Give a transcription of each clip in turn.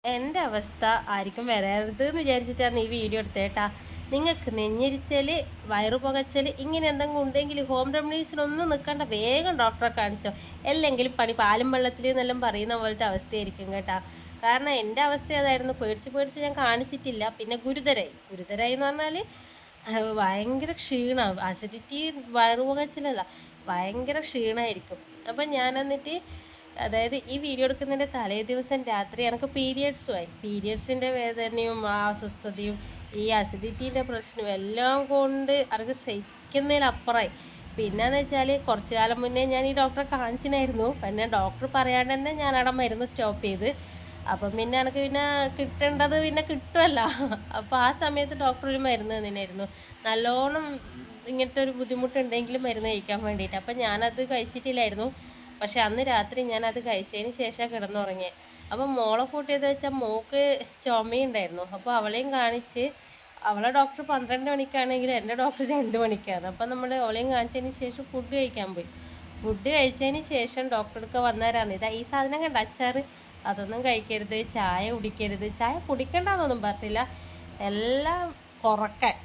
എൻ്റെ അവസ്ഥ ആർക്കും വരരുത് എന്ന് വിചാരിച്ചിട്ടാണ് ഈ വീഡിയോ എടുത്തേട്ടാ. നിങ്ങൾക്ക് നെഞ്ഞിരിച്ചൽ, വയറു പുകച്ചൽ ഇങ്ങനെ എന്തെങ്കിലും ഉണ്ടെങ്കിൽ ഹോം റെമഡീസിനൊന്നും നിൽക്കണ്ട, വേഗം ഡോക്ടറെ കാണിച്ചോ. അല്ലെങ്കിൽ പണി പാലും വെള്ളത്തിൽ എന്നെല്ലാം പറയുന്ന പോലത്തെ അവസ്ഥയായിരിക്കും കേട്ടാ. കാരണം എൻ്റെ അവസ്ഥ അതായിരുന്നു. പേടിച്ച് ഞാൻ കാണിച്ചിട്ടില്ല. പിന്നെ ഗുരുതരായി എന്ന് പറഞ്ഞാൽ ഭയങ്കര ക്ഷീണമാവും. അസിഡിറ്റി വയറു പുകച്ചിലല്ല, ഭയങ്കര ക്ഷീണമായിരിക്കും. അപ്പം ഞാൻ എന്നിട്ട് അതായത് ഈ വീഡിയോ എടുക്കുന്നതിൻ്റെ തലേ ദിവസം രാത്രി എനിക്ക് പീരിയഡ്സിൻ്റെ വേദനയും ആ അസ്വസ്ഥതയും ഈ അസിഡിറ്റീൻ്റെ പ്രശ്നവും എല്ലാം കൊണ്ട് എനിക്ക് സഹിക്കുന്നതിലപ്പുറമായി. പിന്നെയെന്ന് വെച്ചാൽ കുറച്ച് കാലം മുന്നേ ഞാൻ ഈ ഡോക്ടറെ കാണിച്ചിനായിരുന്നു. പിന്നെ ഡോക്ടർ പറയാണ്ട് തന്നെ ഞാൻ അവിടെ മരുന്ന് സ്റ്റോപ്പ് ചെയ്ത്. അപ്പം പിന്നെ എനിക്ക് പിന്നെ കിട്ടേണ്ടത് പിന്നെ കിട്ടുമല്ല. അപ്പോൾ ആ സമയത്ത് ഡോക്ടർ ഒരു മരുന്ന് തന്നിനായിരുന്നു, നല്ലോണം ഇങ്ങനത്തെ ഒരു ബുദ്ധിമുട്ടുണ്ടെങ്കിലും മരുന്ന് കഴിക്കാൻ വേണ്ടിയിട്ട്. അപ്പം ഞാനത് കഴിച്ചിട്ടില്ലായിരുന്നു. പക്ഷെ അന്ന് രാത്രി ഞാനത് കഴിച്ചതിന് ശേഷം കിടന്നുറങ്ങിയത്. അപ്പം മോളെ കൂട്ടിയത് വെച്ചാൽ മോൾക്ക് ചുമയുണ്ടായിരുന്നു. അപ്പോൾ അവളെയും കാണിച്ച്, അവളെ ഡോക്ടർ 12 മണിക്കാണെങ്കിൽ എൻ്റെ ഡോക്ടർ 2 മണിക്കാണ്. അപ്പം നമ്മൾ അവളെയും കാണിച്ചതിന് ശേഷം ഫുഡ് കഴിക്കാൻ പോയി. ഫുഡ് കഴിച്ചതിന് ശേഷം ഡോക്ടർക്ക് വന്നേരാണ് ഇതാ ഈ സാധനം കണ്ട അച്ചാർ, അതൊന്നും കഴിക്കരുത്, ചായ കുടിക്കരുത്. ചായ കുടിക്കണ്ടെന്നൊന്നും പറഞ്ഞില്ല, എല്ലാം കുറക്കാൻ.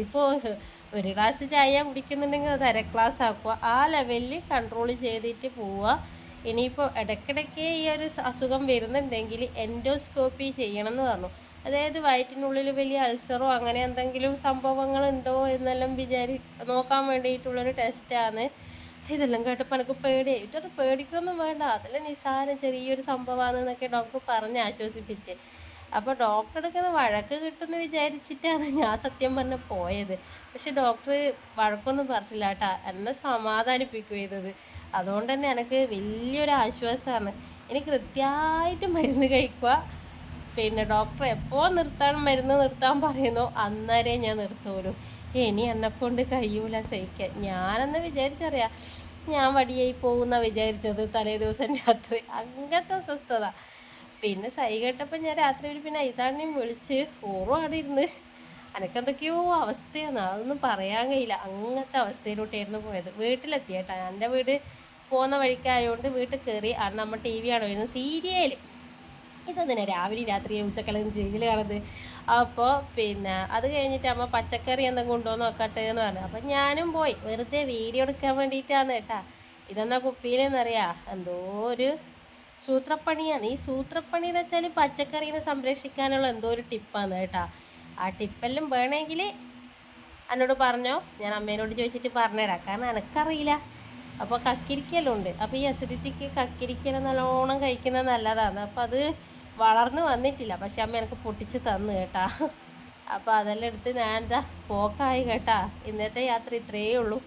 ഇപ്പോൾ ഒരു ഗ്ലാസ് ചായ കുടിക്കുന്നുണ്ടെങ്കിൽ അത് അര ഗ്ലാസ് ആക്കുക, ആ ലെവലിൽ കൺട്രോൾ ചെയ്തിട്ട് പോവുക. ഇനിയിപ്പോൾ ഇടയ്ക്കിടയ്ക്ക് ഈ ഒരു അസുഖം വരുന്നുണ്ടെങ്കിൽ എൻഡോസ്കോപ്പി ചെയ്യണം എന്ന് പറഞ്ഞു. അതായത് വയറ്റിനുള്ളിൽ വലിയ അൾസറോ അങ്ങനെ എന്തെങ്കിലും സംഭവങ്ങളുണ്ടോ എന്നെല്ലാം നോക്കാൻ വേണ്ടിയിട്ടുള്ളൊരു ടെസ്റ്റാണ്. ഇതെല്ലാം കേട്ടപ്പോൾ എനിക്ക് പേടിയായി. ഇതൊരു പേടിക്കൊന്നും വേണ്ട, അതെല്ലാം നിസ്സാരം ചെറിയൊരു സംഭവമാണെന്നൊക്കെ ഡോക്ടർ പറഞ്ഞ് ആശ്വസിപ്പിച്ച്. അപ്പോൾ ഡോക്ടർ എടുക്കുന്ന വഴക്ക് കിട്ടുമെന്ന് വിചാരിച്ചിട്ടാണ് ഞാൻ സത്യം പറഞ്ഞ് പോയത്. പക്ഷെ ഡോക്ടർ വഴക്കൊന്നും പറഞ്ഞില്ല കേട്ടാ, എന്നെ സമാധാനിപ്പിക്കുക ചെയ്തത്. അതുകൊണ്ട് തന്നെ എനിക്ക് വലിയൊരു ആശ്വാസമാണ്. എനിക്ക് കൃത്യമായിട്ട് മരുന്ന് കഴിക്കുക. പിന്നെ ഡോക്ടർ എപ്പോൾ മരുന്ന് നിർത്താൻ പറയുന്നോ അന്നേരം ഞാൻ നിർത്തുമല്ലോ. ഇനി എന്നെക്കൊണ്ട് കഴിയൂല സഹിക്കാൻ. ഞാനെന്ന് വിചാരിച്ചറിയാം ഞാൻ വടിയായി പോകുന്ന വിചാരിച്ചത് തലേ ദിവസം രാത്രി. അങ്ങനത്തെ അസ്വസ്ഥത. പിന്നെ സൈ കേട്ടപ്പോൾ ഞാൻ രാത്രി പിന്നെ ഇതാണെയും വിളിച്ച് ഓറും അവിടെ ഇരുന്ന് എനിക്കെന്തൊക്കെയോ അവസ്ഥയാണ്, അതൊന്നും പറയാൻ കഴിയില്ല. അങ്ങനത്തെ അവസ്ഥയിലോട്ടായിരുന്നു പോയത്. വീട്ടിലെത്തി കേട്ടോ. എൻ്റെ വീട് പോകുന്ന വഴിക്കായതുകൊണ്ട് വീട്ടിൽ കയറി. അന്ന് നമ്മൾ ടി വി ആണ് വരുന്നത്, സീരിയൽ. ഇതൊന്നിനെ രാവിലെ രാത്രി ഉച്ചക്കെല്ലാം സീരിയൽ കാണുന്നത്. അപ്പോൾ പിന്നെ അത് കഴിഞ്ഞിട്ട് അമ്മ പച്ചക്കറി എന്തെങ്കിലും കൊണ്ടുവന്ന് നോക്കട്ടെ എന്ന് പറഞ്ഞു. അപ്പം ഞാനും പോയി, വെറുതെ വീഡിയോ എടുക്കാൻ വേണ്ടിയിട്ടാണ് കേട്ടാ. ഇതെന്നാ കുപ്പിയിലെന്നറിയാം, എന്തോ ഒരു സൂത്രപ്പണിയാണ്. ഈ സൂത്രപ്പണി എന്ന് വെച്ചാൽ പച്ചക്കറീനെ സംരക്ഷിക്കാനുള്ള എന്തോ ഒരു ടിപ്പാണ് കേട്ടോ. ആ ടിപ്പെല്ലാം വേണമെങ്കിൽ എന്നോട് പറഞ്ഞോ, ഞാൻ അമ്മേനോട് ചോദിച്ചിട്ട് പറഞ്ഞുതരാം. കാരണം എനിക്കറിയില്ല. അപ്പോൾ കക്കിരിക്കലും ഉണ്ട്. അപ്പോൾ ഈ അസിഡിറ്റിക്ക് കക്കിരിക്കലും നല്ലോണം കഴിക്കുന്നത് നല്ലതാണ്. അപ്പോൾ അത് വളർന്ന് വന്നിട്ടില്ല, പക്ഷെ അമ്മ എനിക്ക് പൊട്ടിച്ച് തന്നു കേട്ടാ. അപ്പോൾ അതെല്ലാം എടുത്ത് ഞാൻ എന്താ പോക്കായി കേട്ടാ. ഇന്നത്തെ യാത്ര ഇത്രയേ ഉള്ളൂ.